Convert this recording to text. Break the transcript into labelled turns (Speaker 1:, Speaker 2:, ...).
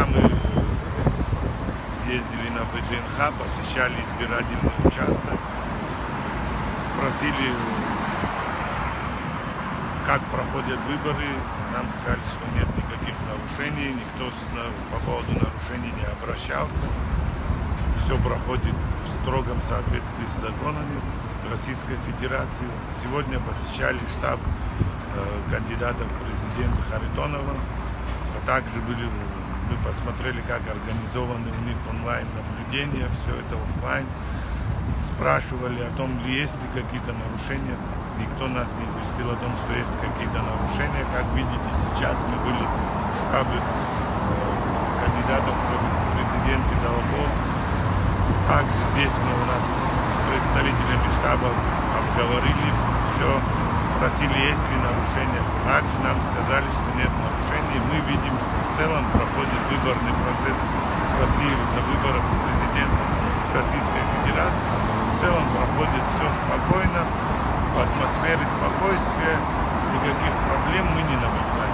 Speaker 1: Вчера мы ездили на ВДНХ, посещали избирательный участок, спросили, как проходят выборы. Нам сказали, что нет никаких нарушений, никто по поводу нарушений не обращался. Все проходит в строгом соответствии с законами Российской Федерации. Сегодня посещали штаб кандидата в президенты Харитонова. Также мы посмотрели, как организованы у них онлайн-наблюдения, все это офлайн. Спрашивали о том, есть ли какие-то нарушения. Никто нас не известил о том, что есть какие-то нарушения. Как видите, сейчас мы были в штабе кандидатов в президенты Долгов. Также здесь мы у нас с представителями штаба обговорили все, спросили, есть ли нарушения. Также нам сказали, что нет нарушений. Мы видим, что в целом проходит выборный процесс в России на выборах президента Российской Федерации. В целом проходит все спокойно, в атмосфере спокойствия, никаких проблем мы не наблюдаем.